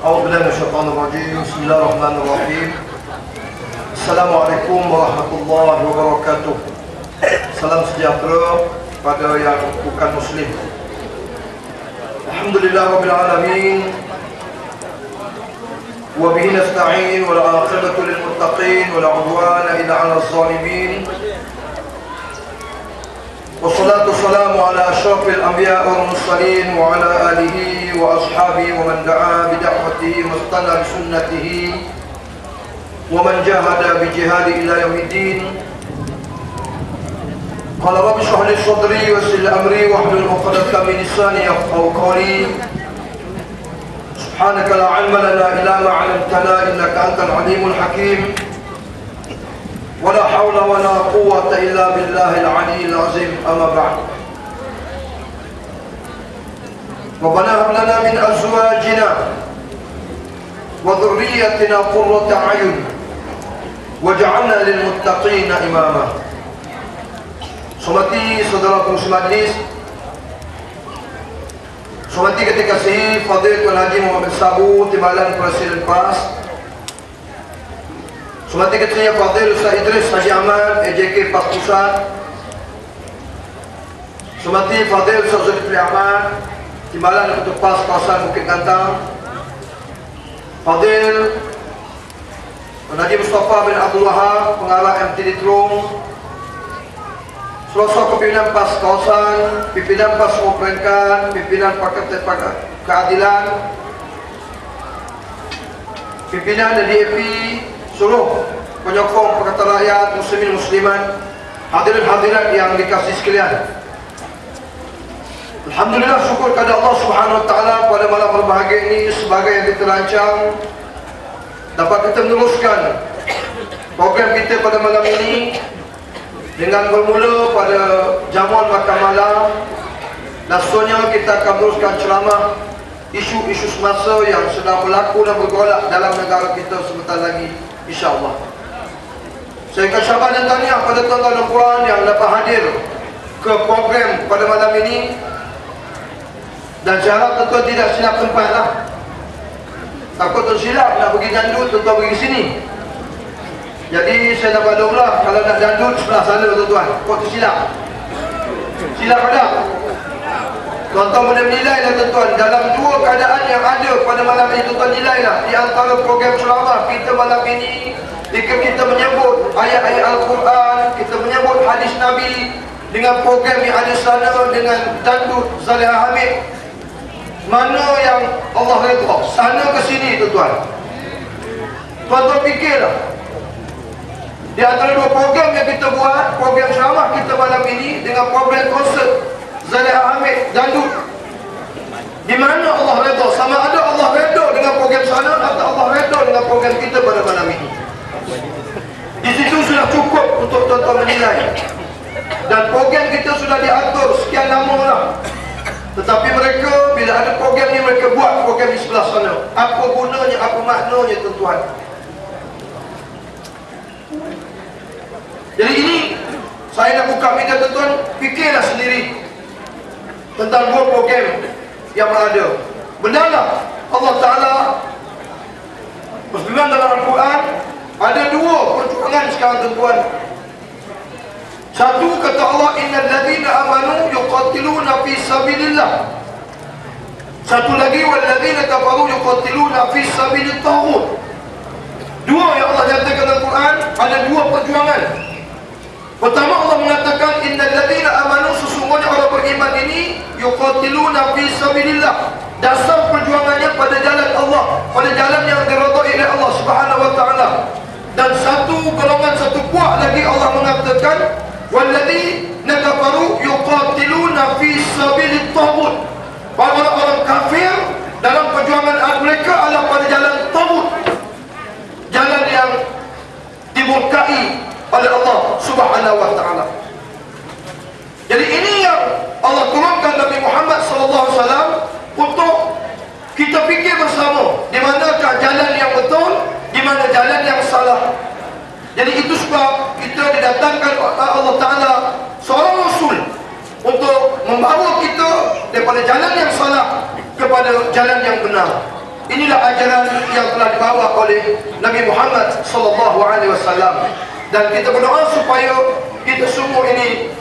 A'udzubillahi minasyaitonirrajim. Bismillahirrahmanirrahim. Assalamualaikum warahmatullahi wabarakatuh. Salam sejahtera pada yang bukan muslim. Alhamdulillah rabbil alamin. Wa bihi nasta'in wal 'aqibatu lil muttaqin wa la 'udwana illa 'alal zalimin. Wassalatu wassalamu ala asyrafil anbiya'i wal mursalin wa ala alihi wa ashabihi wa man da'a bi da'watihi wastana bi sunnatihi wa man jahada bi jihadi ila yaumiddin. Qala rabbi shrah li sadri wa yassir li amri wahlul 'uqdatam min lisani yafqahu qawli. Subhanaka la 'ilma lana illa ma 'allamtana innaka antal 'alimul hakim. ولا حول ولا قوة إلا بالله العلي العظيم. أما بعد. ربنا هب لنا من أزواجنا وذريتنا قرة أعين واجعلنا للمتقين إماما. Hormati saudara pengurusi majlis, hormati ketika kasihi Fadil Tuan Haji Muhammad Sabu, Timbalan Presiden PAS, hormati ketua Fadil Ustaz Idris Haji Ahmad, AJK PAS Pusat, hormati Fadil Ustaz Zulkifli Ahmad, Timbalan Ketua PAS Kawasan Bukit Gantang, Fadil Tuan Haji Mustafa bin Abdul Wahab, Pengarah MTD Terung, Seluruh pimpinan PAS Kawasan, pimpinan PAS Peringkat, pimpinan Paket Keadilan, pimpinan dari DAP, seluruh penyokong Pakatan Rakyat, muslimin muslimat, hadirin hadirat yang dikasihi sekalian. Alhamdulillah, syukur kepada Allah Subhanahu Wa Taala pada malam berbahagia ini sebagai yang kita rancang dapat kita meneruskan program kita pada malam ini dengan bermula pada jamuan makan malam. Langsungnya kita akan meneruskan ceramah isu-isu semasa yang sedang berlaku dan bergolak dalam negara kita sebentar lagi, insya-Allah. Saya ucapkan syabas dan tahniah pada tuan-tuan dan puan yang dapat hadir ke program pada malam ini, dan saya harap tuan-tuan tidak silap tempat lah. Takut tersilap nak pergi jandut, tuan-tuan pergi sini. Jadi saya nak balik pula, kalau nak jandut sebelah sana tuan-tuan. Kau tersilap. Silap ada. Tuan-tuan boleh menilai lah tuan-tuan. Dalam dua keadaan yang ada pada malam ini, tuan-tuan nilai lah. Di antara program ceramah kita malam ini, jika kita menyebut ayat-ayat Al-Quran, kita menyebut hadis Nabi, dengan program yang ada sana dengan dandut Zaliha Hamid, mana yang Allah redha? Sana ke sini tuan-tuan. Tuan-tuan fikirlah. Di antara dua program yang kita buat, program ceramah kita malam ini dengan program konsert Zaliha Hamid dandut, di mana Allah redha? Sama ada Allah redha dengan program sana atau Allah redha dengan program kita pada malam ini. Di situ sudah cukup untuk tuan-tuan menilai. Dan program kita sudah diatur sekian lama lah. Tetapi mereka bila ada program ni, mereka buat program di sebelah sana. Apa gunanya, apa maknanya tuan-tuan? Jadi ini saya nak buka media tuan-tuan, fikirlah sendiri tentang dua program yang ada. Benarlah Allah Ta'ala berfirman dalam Al-Quran, ada dua perjuangan sekarang tuan-tuan. Satu, kata Allah, innal ladzina amanu yuqatiluna fi sabilillah. Satu lagi, wal ladzina kafaru yuqatiluna fi sabilit taghut. Dua yang Allah nyatakan dalam Al-Quran, ada dua perjuangan. Pertama, Allah mengatakan innal ladzina amanu, sesungguhnya orang beriman ini yuqatiluna fi sabilillah. Dasar perjuangannya pada jalan Allah, pada jalan yang diridhai oleh Allah Subhanahu Wa Taala. Dan satu golongan, satu puak lagi Allah mengatakan walladzina kafaru yuqatiluna fi sabilit taghut. Orang-orang kafir dalam perjuangan mereka adalah pada jalan taghut, jalan yang dimurkai oleh Allah Subhanahu Wa Taala. Jadi ini yang Allah turunkan Nabi Muhammad SAW untuk kita fikir bersama, di manakah jalan yang betul, di mana jalan yang salah. Jadi itu sebab kita didatangkan Allah Ta'ala seorang Rasul untuk membawa kita daripada jalan yang salah kepada jalan yang benar. Inilah ajaran yang telah dibawa oleh Nabi Muhammad sallallahu alaihi wasallam. Dan kita berdoa supaya kita semua ini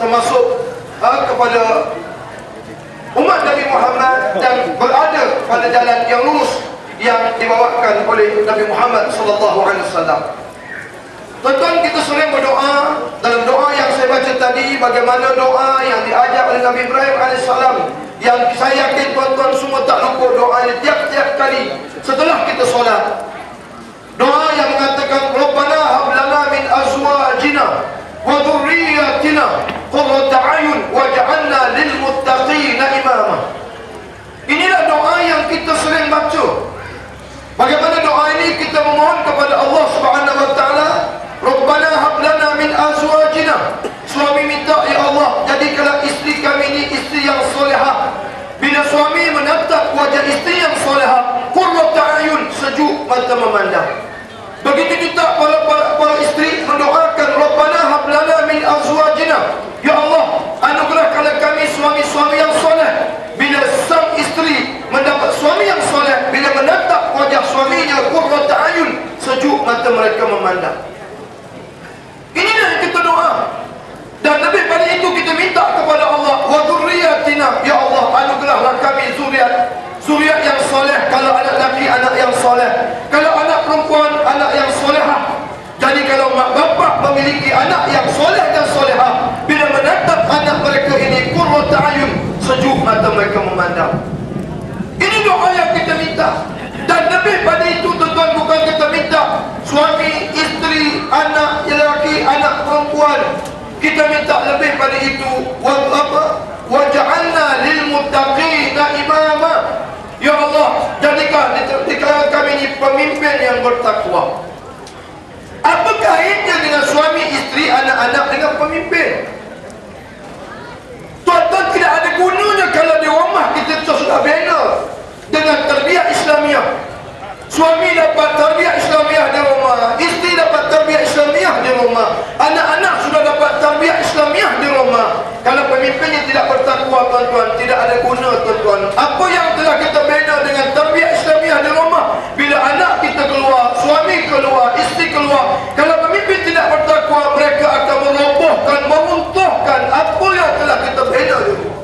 termasuk kepada umat Nabi Muhammad dan berada pada jalan yang lurus yang dibawakan oleh Nabi Muhammad sallallahu alaihi wasallam. Tuan-tuan, kita sering berdoa. Dalam doa yang saya baca tadi, bagaimana doa yang diajar oleh Nabi Ibrahim alaihissalam, yang saya yakin tuan-tuan semua tak lupa doa ini tiap-tiap kali setelah kita solat. Doa yang mengatakan, Rabbana hab lana min azwajina wa dhurriyyatina qurrata a'yun waj'alna lil muttaqina imama. Inilah doa yang kita sering baca. Bagaimana doa ini kita memohon kepada Allah Subhanahu wa taala, Rabbana hab lana min azwajina. Suami minta, ya Allah, jadikanlah isteri kami ini isteri yang solehah. Bila suami menatap wajah isteri yang solehah, qurrata a'yun, sejuk mata memandang. Begitu juga para isteri mendoakan, Rabbana hab lana min azwajina. Ya Allah, anugerahkanlah kami suami-suami yang soleh. Bila sang isteri mendapat suami yang soleh, bila menatap wajah suaminya, qurrata a'yun, sejuk mata mereka memandang. Inilah yang kita doa. Dan lebih pada itu kita minta kepada Allah, wa dzurriyyatina, ya Allah, anugerahlah kami zuriat yang soleh. Kalau anak lelaki, anak yang soleh. Kalau anak perempuan, anak yang solehah. Jadi kalau mak bapak memiliki anak yang soleh dan solehah, bila menatap anak mereka ini, qurrata a'yun, sejuk mata mereka memandang. Ini doa yang kita minta. Dan lebih pada itu, tuan-tuan, bukan kita minta suami, isteri, anak lelaki, anak perempuan. Kita minta lebih pada itu, waj'alna lil muttaqina imama. Ya Allah, jadikan di kalangan kami ini pemimpin yang bertakwa. Apa kaitannya dengan suami, isteri, anak-anak dengan pemimpin? Tuan-tuan, tidak ada gunanya kalau di rumah kita sudah bina dengan tarbiyah Islamiah. Suami dapat tarbiyah Islamiah di rumah, isteri dapat tarbiyah Islamiah di rumah, anak-anak sudah dapat tarbiyah Islamiah di rumah. Kalau pemimpinnya tidak bertakwa, tuan-tuan, tidak ada guna, tuan-tuan. Apa yang telah kita bina dengan tarbiyah Islamiah di rumah, bila anak kita keluar, suami keluar, isteri keluar, kalau pemimpin tidak bertakwa, mereka akan merobohkan, meruntuhkan apa yang telah kita bina di rumah.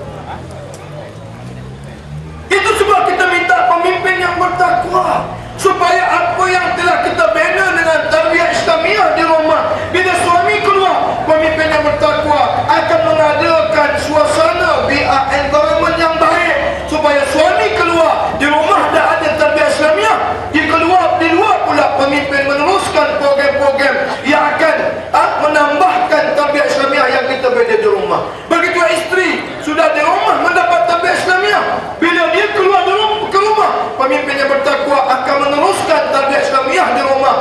Itu sebab kita minta pemimpin yang bertakwa, supaya apa yang telah kita bina dengan tarbiyah Islamiah di rumah, bila suami keluar, pemimpin yang bertakwa akan mengadakan suasana bi'ah, environment yang baik, supaya suami keluar, di rumah dah ada tarbiyah Islamiah, di luar pula pemimpin meneruskan program-program yang akan menambahkan tarbiyah Islamiah yang kita bina di rumah. Begitu isteri sudah di rumah mendapat tarbiyah Islamiah, bila dia keluar ke rumah, pemimpin yang bertakwa akan meneruskan tarbiyah Islamiah di rumah.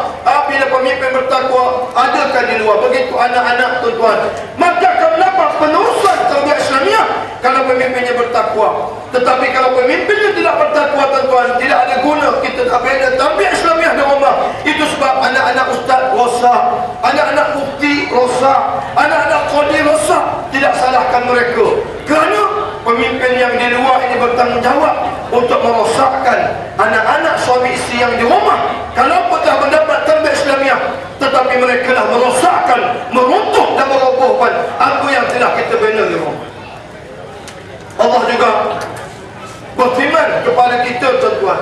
Bila pemimpin bertakwa adakan di luar. Begitu anak-anak, tuan-tuan, maka akan dapat penerusan tarbiyah Islamiah kalau pemimpinnya bertakwa. Tetapi kalau pemimpinnya tidak bertakwa, tuan-tuan, tidak ada guna kita tak bina tarbiyah Islamiah di rumah. Itu sebab anak-anak ustaz rosak, anak-anak mufti rosak, anak-anak qadi rosak. Tidak salahkan mereka, kerana pemimpin yang di luar ini bertanggungjawab untuk merosakkan anak-anak suami isteri yang di rumah. Kalau telah mendapat tarbiyah Islamiah, tetapi mereka lah merosakkan, meruntuh dan merobohkan apa yang telah kita bina di rumah. Allah juga berfirman kepada kita, tuan-tuan.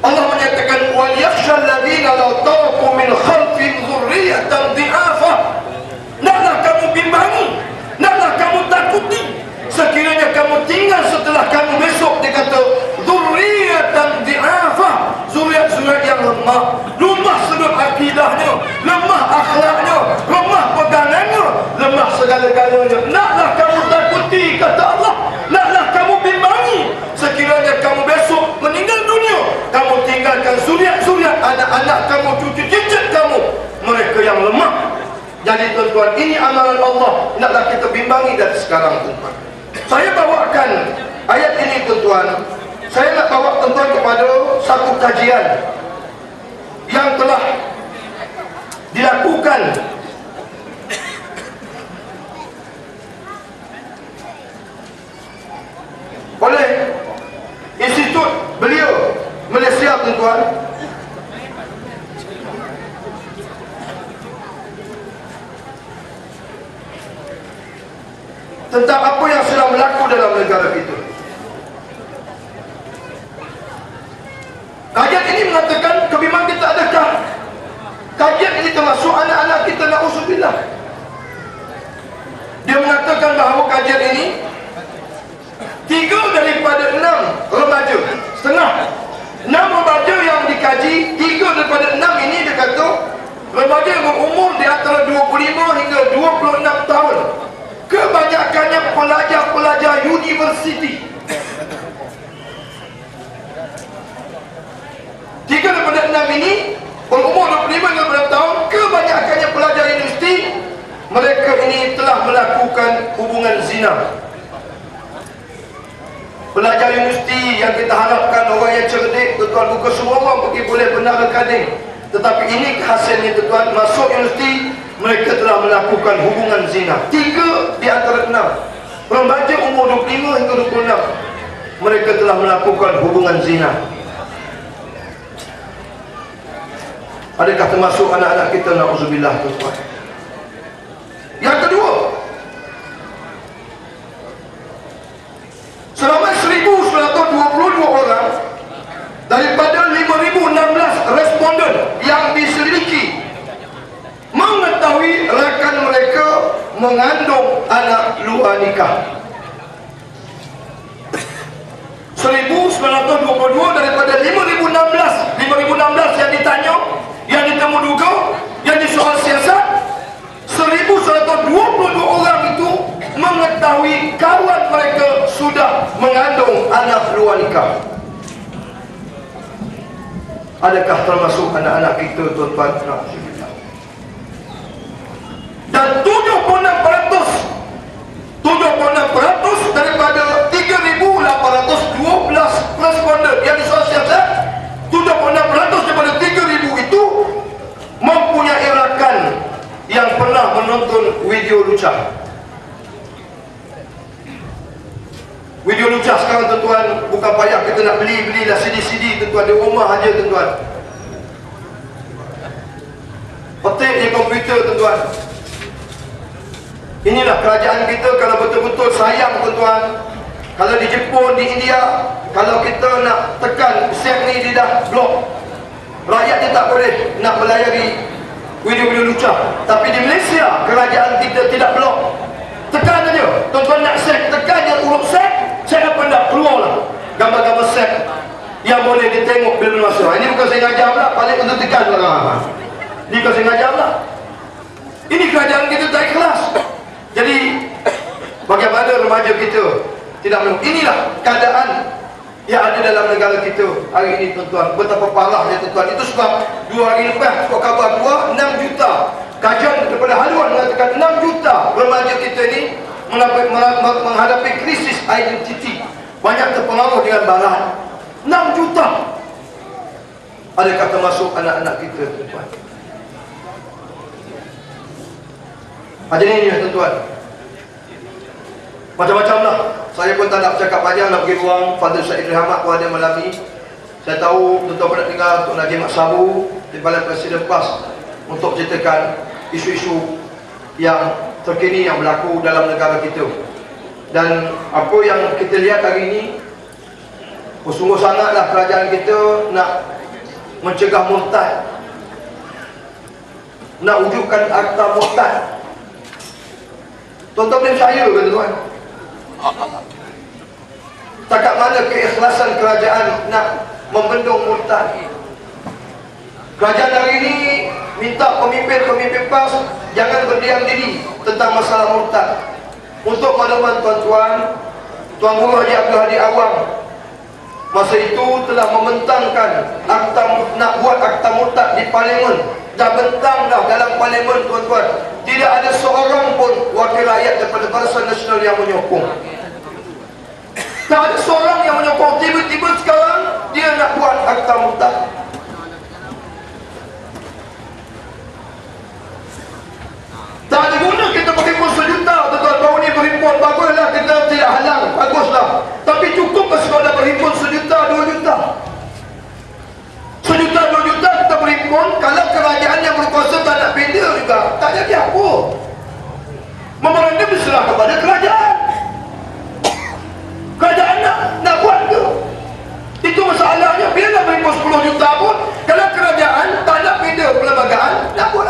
Allah menyatakan, wal yakhshal ladzina law taraku min khalfihim dhurriyyatan dhi'afa. Naklah kamu bimbangi, naklah kamu takuti, sekiranya kamu tinggal setelah kamu besok, dia kata dzurriyyatan dhi'afa, zuriat-zuriat yang lemah sudut akidahnya, lemah akhlaknya, lemah pegangannya, lemah segala-galanya. Naklah kamu takuti, kata Allah, naklah kamu bimbangi, sekiranya kamu besok meninggal dunia, kamu tinggalkan zuriat-zuriat, anak-anak kamu, cucu cicit kamu, mereka yang lemah. Jadi, tuan-tuan, ini amalan Allah, naklah kita bimbangi dari sekarang, tuan-tuan. Saya bawakan ayat ini, tuan-tuan. Saya nak bawa tuan-tuan kepada satu kajian yang telah dilakukan oleh institut beliau, tuan-tuan, tentang apa yang sedang berlaku dalam negara kita. Kajian ini mengatakan kebimbangan kita adakah kajian ini termasuk anak-anak kita, na'udzubillah. Dia mengatakan bahawa kajian ini 3 daripada 6 remaja, setengah 6 remaja yang dikaji, 3 daripada 6 ini dia kata remaja yang berumur di antara 25 hingga 26 tahun. Kebanyakannya pelajar-pelajar universiti. 3 daripada 6 ini berumur 25 hingga 26 tahun. Kebanyakannya pelajar universiti. Mereka ini telah melakukan hubungan zina. Pelajar universiti yang kita harapkan orang yang cerdik, tuan, bukan semua orang pergi boleh benar recording. Tetapi ini hasilnya tuan, masuk universiti mereka telah melakukan hubungan zina. 3 di antara 6 remaja umur 25 hingga 26 mereka telah melakukan hubungan zina. Adakah termasuk anak-anak kita, na'udzubillah, tuan? Yang kedua, selama 1,922 orang daripada 5,016 responden yang diselidiki mengetahui rakan mereka mengandung anak luar nikah. 1,922 daripada 5,016 yang ditanya, yang ditemuduga, yang disoal siasat, 1,122 orang itu mengetahui kawan mereka sudah mengandung anak luar nikah. Adakah termasuk anak-anak kita, tuan-tuan? Dan 76% daripada 3,812 responden yang disosialisasikan, 76% daripada 3,000 itu mempunyai rakan yang pernah menonton video lucah. Video lucah sekarang, tuan-tuan, bukan payah kita nak belilah CD-CD, tuan-tuan, di rumah aja, tuan-tuan. Petik di komputer, tuan-tuan. Inilah kerajaan kita kalau betul-betul sayang, tuan-tuan. Kalau di Jepun, di India, kalau kita nak tekan set ni, dia dah blok. Rakyat dia tak boleh nak melayari video-video lucah. Tapi di Malaysia, kerajaan kita tidak blok. Tekan saja, tuan-tuan nak set, tekan yang urut set, saya apa nak keluarlah gambar-gambar set yang boleh ditengok bila masa. Ini bukan saya ngajar pula, paling untuk tekan belakang. Ini bukan saya ngajar pula. Ini kerajaan kita tak ikhlas. Jadi bagaimana remaja kita tidak menunggu. Inilah keadaan yang ada dalam negara kita hari ini, tuan-tuan. Betapa parahnya, tuan-tuan. Itu sebab 2 hari lepas kau khabar keluar 6 juta. Kajian daripada haluan mengatakan 6 juta remaja kita ini menghadapi krisis identiti. Banyak terpengaruh dengan barat. 6 juta. Adakah termasuk anak-anak kita, tuan-tuan? Hadirin ini, tuan-tuan, macam-macam lah. Saya pun tak nak bercakap panjang, nak bagi ruang Fadil Syed Rahmat pun ada malam ni. Saya tahu tuan-tuan pernah dengar Tok Najib Mak Sabu di Balai Presiden PAS untuk ceritakan isu-isu yang terkini yang berlaku dalam negara kita. Dan apa yang kita lihat hari ini, sungguh sangatlah kerajaan kita nak mencegah murtad, nak wujudkan akta murtad. Tuan-tuan boleh percaya ke, tuan? Setakat mana keikhlasan kerajaan nak membendung murtad? Kerajaan hari ini minta pemimpin-pemimpin PAS jangan berdiam diri tentang masalah murtad. Untuk makluman tuan-tuan, Tuan Guru Haji Abdul Hadi Awang masa itu telah membentangkan akta, nak buat akta murtad di parlimen. Dah bentang dah dalam parlimen, tuan-tuan. Tidak ada seorang pun wakil rakyat daripada Barisan Nasional yang menyokong. Tak ada seorang yang menyokong. Tiba-tiba sekarang dia nak buat akta murtad. Tak ada guna kita berhimpun sejuta, tuan-tuan. Baru ni berhimpun, baguslah, kita tidak halang, baguslah. Tapi cukup sekadar berhimpun sejuta, 2 juta.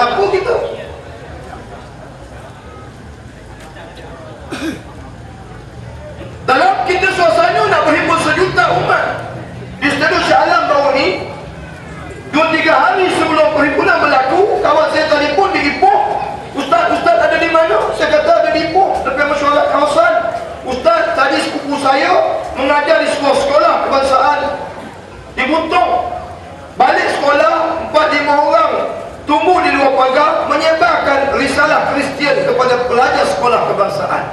Mampu kita. Dalam kita suasana nak berhimpun sejuta umat di Stadium Shah Alam baru ni, 2-3 hari sebelum perhimpunan berlaku, kawan saya telefon di Ipoh. Ustaz ada di mana? Saya kata ada di Ipoh, tepi mesyuarat kawasan. Ustaz, tadi sepupu saya mengajar di sekolah kebangsaan di Buntong. Balik sekolah, 4-5 orang tumbuh di luar pagar menyebarkan risalah Kristian kepada pelajar sekolah kebangsaan.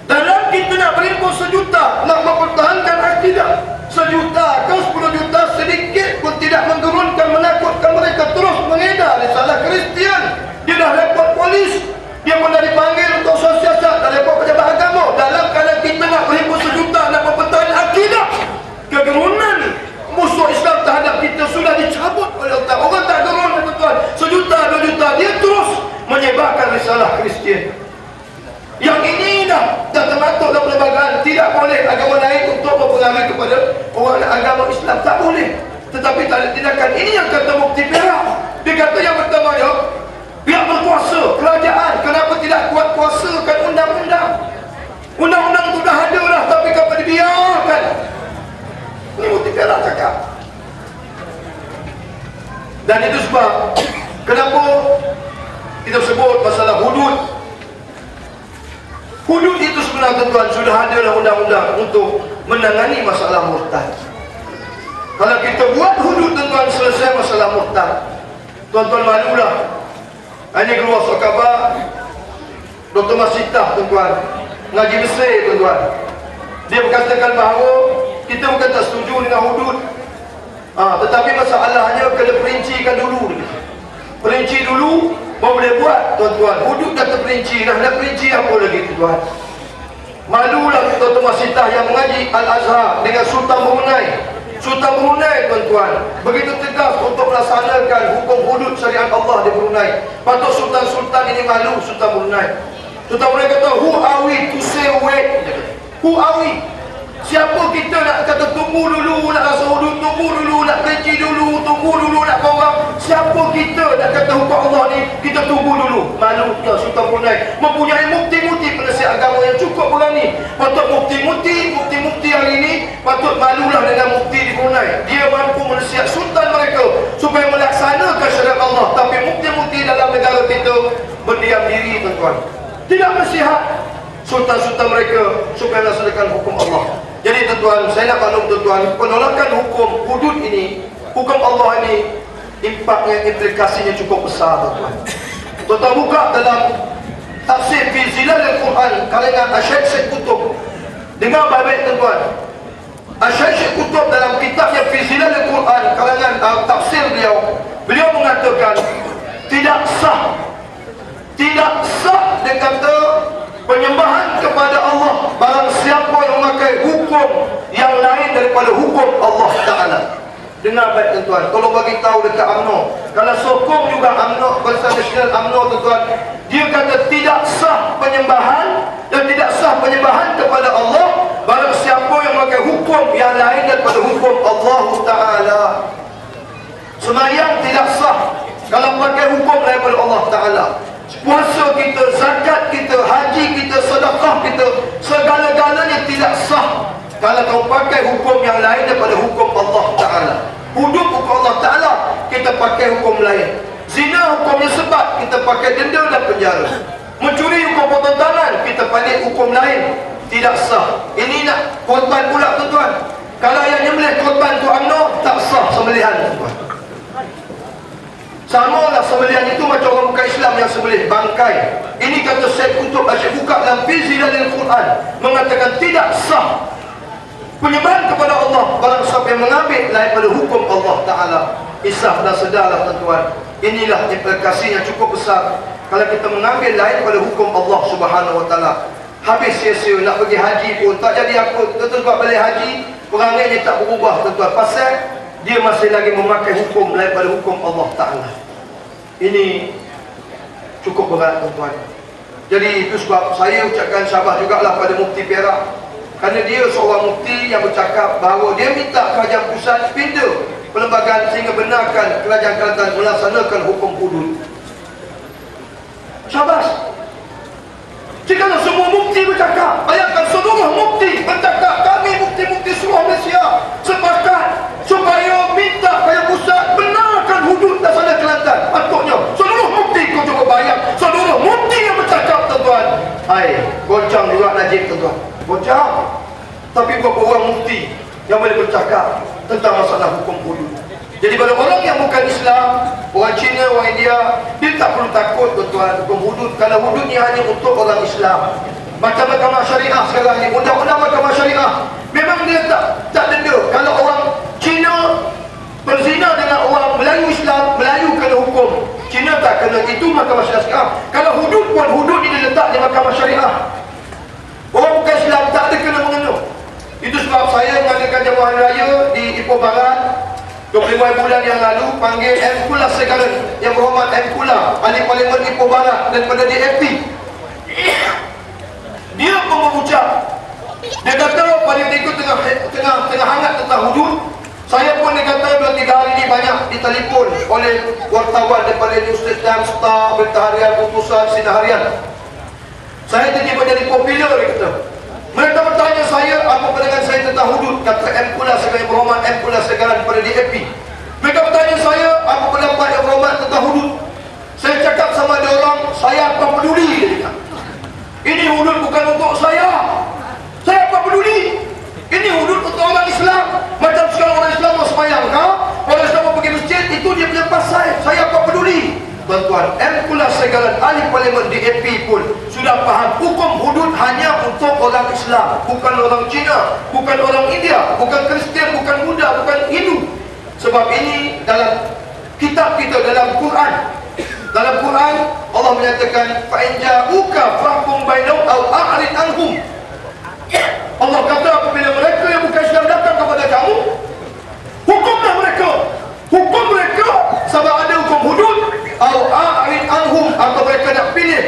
Dalam kita nak berhimpun sejuta, nak mempertahankan akidah, 1 juta ke 10 juta sedikit pun tidak menggerunkan, menakutkan mereka terus mengedar risalah Kristian. Dia dah report polis, dia pun dah dipanggil untuk sosialisasi, dah report pejabat agama. Dalam keadaan kita nak berhimpun sejuta, nak mempertahankan akidah, kegerunan musuh Islam terhadap kita sudah dicabut oleh Allah. Orang tak gerun, tuan-tuan. 1 juta, 2 juta, dia terus menyebarkan risalah Kristian. Yang ini dah termaktub dalam perlembagaan. Tidak boleh agama lain untuk mempengaruhi kepada orang agama Islam. Tak boleh. Tetapi tak ada tindakan. Ini yang kata Mufti Perak. Dia kata yang pertama ya, pihak berkuasa, kerajaan, kenapa tidak kuat kuasakan undang-undang? Undang-undang itu dah ada lah, tapi kenapa dibiarkan? Ini Mufti Perak cakap. Dan itu sebab kenapa kita sebut masalah hudud. Hudud itu sebenarnya tuan sudah ada dalam undang-undang untuk menangani masalah murtad. Kalau kita buat hudud tuan selesai masalah murtad, tuan-tuan malulah. Ini keluar surat khabar Dr. Masitah tuan-tuan, ngaji Mesir tuan-tuan. Dia berkatakan bahawa kita bukan tak setuju dengan hudud, tetapi masalahnya kena perincikan dulu. Perinci dulu baru boleh buat tuan-tuan. Hudud dah terperinci, nak perinci apa lagi tuan-tuan? Malulah Dr. Masitah yang mengaji Al-Azhar dengan Sultan Brunei. Sultan Brunei tuan-tuan begitu tegas untuk melaksanakan hukum hudud syariat Allah di Brunei. Patut Sultan-Sultan ini malu. Sultan Brunei kata, who are we to say wait? Who are we? Siapa kita nak kata tunggu dulu, nak rasa hudud, tunggu dulu, nak perinci dulu, tunggu dulu, nak korang? Siapa kita nak kata hukum Allah ni kita tunggu dulu? Malu ya Sultan Brunei. Mempunyai mufti-mufti penasihat agama yang cukup berani. Patut mufti-mufti hari ini patut malulah dengan mufti di Brunei. Dia mampu menasihat sultan mereka supaya melaksanakan syariat Allah. Tapi mufti-mufti dalam negara kita berdiam diri tuan-tuan, tidak nasihat sultan-sultan mereka supaya melaksanakan hukum Allah. Jadi tuan-tuan, saya nak maklum tuan-tuan, penolakan hukum hudud ini, hukum Allah ini, impaknya, implikasinya cukup besar tuan-tuan. Tuan-tuan buka dalam tafsir fi Zilalil Quran karangan Asy-Syaikh Qutb. Dengar baik-baik tuan-tuan. Asy-Syaikh Qutb dalam kitabnya fi Zilalil Quran karangan tafsir beliau mengatakan tidak sah dia kata penyembahan kepada Allah barang siapa yang memakai hukum yang lain daripada hukum Allah Ta'ala. Dengar baik tuan-tuan, kalau bagi tahu dekat UMNO, kalau sokong juga UMNO, Barisan Nasional UMNO tuan-tuan, dia kata tidak sah penyembahan dan tidak sah penyembahan kepada Allah barang siapa yang memakai hukum yang lain daripada hukum Allah Ta'ala. Sembahyang tidak sah kalau pakai hukum daripada Allah Ta'ala. Puasa kita, zakat kita, haji kita, sedekah kita, segala-galanya tidak sah kalau kau pakai hukum yang lain daripada hukum Allah Ta'ala. Hudud hukum Allah Ta'ala, kita pakai hukum lain. Zina hukumnya sebat, kita pakai denda dan penjara. Mencuri hukum potong tangan, kita pakai hukum lain. Tidak sah. Ini nak korban pula tuan-tuan. Kalau yang nyembelih korban tu UMNO, tak sah sembelihan tuan-tuan. Sama lah sembelihan itu macam orang bukan Islam yang sembelih bangkai. Ini kata Syekh Qutb Asyik buka dalam fi Zilalil Quran mengatakan tidak sah penyembahan kepada Allah barang siapa yang mengambil daripada hukum Allah Ta'ala. Isaf dan sedarlah tuan-tuan, inilah implikasinya cukup besar kalau kita mengambil lain daripada hukum Allah Subhanahu Wa Ta'ala. Habis sia-sia nak pergi haji pun tak jadi apa. Tentu sebab balik haji perangai tak berubah tuan-tuan, pasal dia masih lagi memakai hukum daripada hukum Allah Ta'ala. Ini cukup berat tuan-tuan. Jadi itu sebab saya ucapkan syabas jugalah pada Mufti Perak, kerana dia seorang mufti yang bercakap bahawa dia minta kerajaan pusat pindah perlembagaan sehingga benarkan kerajaan Kelantan melaksanakan hukum hudud. Syabas. Jika semua mufti bercakap, bayangkan seluruh mufti bercakap, kami mufti-mufti seluruh Malaysia sepakat supaya minta kepada pusat benarkan hudud laksana Kelantan. Patutnya seluruh mufti, kau cuba bayang, seluruh mufti yang bercakap, tuan-tuan. Hai, goncang juga Najib, tuan-tuan. Goncang. Tapi berapa orang mufti yang boleh bercakap tentang masalah hukum hudud? Jadi pada orang yang bukan Islam, orang Cina, orang India, dia tak perlu takut, tuan-tuan, hukum hudud. Kalau hudud ni hanya untuk orang Islam. Macam mahkamah syariah sekarang ni, undang-undang mahkamah syariah, memang dia tak denda. Kalau orang Cina berzina dengan orang Melayu Islam, Melayu kena hukum, Cina tak kena. Itu mahkamah syariah sekarang. Kalau hudud pun, hudud ni diletak di mahkamah syariah. Orang bukan Islam tak ada kena mengena. Itu sebab saya mengadakan jamaah raya di Ipoh Barat 25 bulan yang lalu, panggil M. Kula Segaran, Yang Berhormat M. Kula, Ahli Parlimen Ipoh Barat daripada DAP. Dia pun mengucap, dia kata pada ketika tengah hangat tentang hudud, saya pun dia kata 2-3 hari ini banyak ditelefon oleh wartawan daripada News Station, Star, Berita Harian, Putusan, Sinar Harian. Saya tiba-tiba jadi popular, dia kata. Mereka bertanya saya, apa pandangan saya tentang hudud? Kata M. Kula Segaran, Yang Berhormat M. Kula Segaran daripada DAP. Mereka bertanya saya, apa pendapat Yang Berhormat tentang hudud? Saya cakap sama dia orang, saya apa peduli, dia cakap. Ini hudud bukan untuk saya. Saya apa peduli? Ini hudud untuk orang Islam. Macam sekarang orang Islam mau sembahyang, orang Islam mau pergi masjid, itu dia punya pasal. Saya apa peduli? Tuan-tuan, M. Kula Segaran, Ahli Parlimen DAP pun sudah faham hukum hudud hanya untuk orang Islam, bukan orang Cina, bukan orang India, bukan Kristian, bukan Buddha, bukan Hindu. Sebab ini dalam kitab kita, dalam Quran. Dalam Quran Allah menyatakan fa in ja'uka fahkum bainahum aw a'rid anhum. Allah kata apabila mereka yang bukan Islam datang kepada kamu, hukumlah mereka. Hukum mereka sama ada hukum hudud atau a'rid anhum, atau mereka nak pilih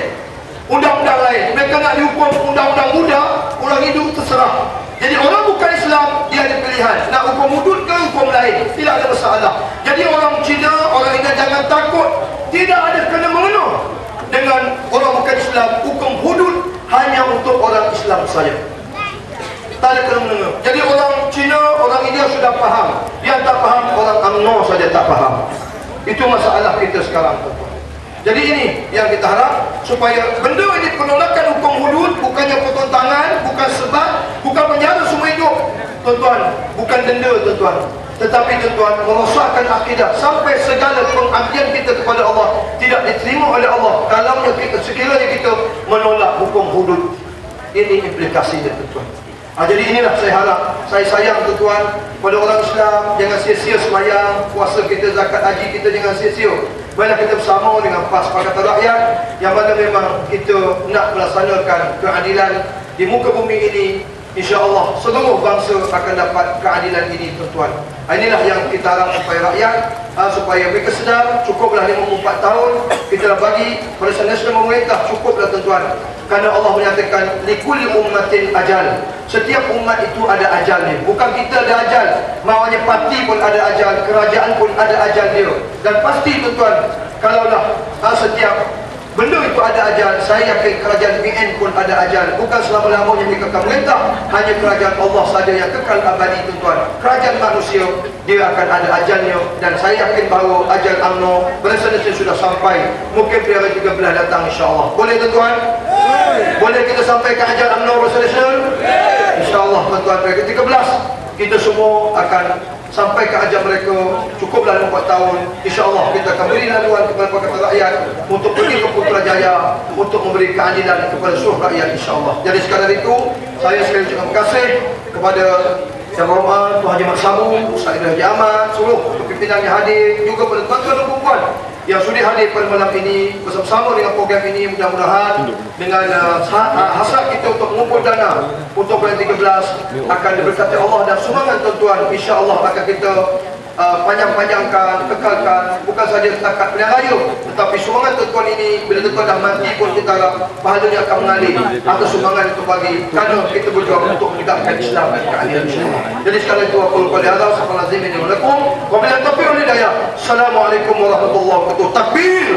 undang-undang lain. Mereka nak dihukum undang-undang Buddha, orang Hindu, terserah. Jadi orang bukan Islam, dia ada pilihan nak hukum hudud ke hukum lain, tidak ada masalah. Jadi orang Cina, orang India jangan takut, tidak ada kena mengena dengan orang bukan Islam. Hukum hudud hanya untuk orang Islam saja, tak ada kena mengena. Jadi orang Cina, orang India sudah faham. Yang tak faham, orang UMNO saja tak faham. Itu masalah kita sekarang, tuan-tuan. Jadi ini yang kita harap, supaya benda ini, penolakan hukum hudud bukannya potong tangan, bukan sebab, bukan penjara semua hidup, tuan-tuan, bukan denda, tuan-tuan, tetapi tuan-tuan merosakkan akidah sampai segala pengabdian kita kepada Allah tidak diterima oleh Allah kalau sekiranya kita menolak hukum hudud. Ini implikasinya, tuan-tuan. Jadi inilah saya harap, saya sayang, tuan-tuan, pada orang Islam, jangan sia-sia sembahyang, puasa kita, zakat, haji kita jangan sia-sia. Baiklah kita bersama dengan PAS Pakatan Rakyat, yang mana memang kita nak melaksanakan keadilan di muka bumi ini. InsyaAllah seluruh bangsa akan dapat keadilan ini, tuan-tuan. Inilah yang kita harap supaya rakyat, supaya mereka sedar, cukuplah 54 tahun kita dah bagi Barisan Nasional memerintah, cukuplah, tuan-tuan. Kerana Allah menyatakan likulli ummatin ajal. Setiap umat itu ada ajalnya. Bukan kita ada ajal, maunya parti pun ada ajal, kerajaan pun ada ajal dia. Dan pasti, tuan-tuan, kalaulah setiap benda itu ada ajal, saya yakin kerajaan BN pun ada ajal. Bukan selama-lamanya mereka akan merintah, hanya kerajaan Allah saja yang kekal abadi, tuan-tuan. Kerajaan manusia, dia akan ada ajalnya. Dan saya yakin bahawa ajal UMNO Barisan Nasional sudah sampai. Mungkin pada 13 datang, insyaAllah. Boleh, tuan-tuan? Boleh kita sampaikan ajal UMNO Barisan Nasional? InsyaAllah, tuan-tuan, pada 13 kita semua akan sampai ke ajal mereka. Cukuplah 4 tahun. InsyaAllah kita akan beri laluan kepada Pakatan Rakyat untuk pergi ke Putrajaya untuk memberi keadilan kepada seluruh rakyat, insyaAllah. Jadi sekadar itu, saya sekali terima kasih kepada Yang Berhormat Tuan Haji Mat Samu, Ustaz Haji Ahmad, seluruh pimpinan yang hadir, juga pada tuan-tuan dan puan yang sudah hadir pada malam ini bersama-sama dengan program ini. Mudah-mudahan dengan hasrat kita untuk mengumpul dana untuk bulan 13 akan diberkati Allah dan sumbangan, tuan-tuan, insya-Allah akan kita panjang-panjangkan, kekalkan, bukan saja setakat pilihan raya, tetapi sumbangan, tuan-tuan, ini bila tuan-tuan dah mati pun kita harap pahalanya akan mengalir atas sumbangan itu bagi, kerana kita berjuang untuk menegakkan Islam dan keadilan, insya-Allah. Jadi sekali itu aku lupa dihadap sama lazim ini. Wassalamualaikum warahmatullahi wabarakatuh. Assalamualaikum warahmatullahi wabarakatuh. Takbir.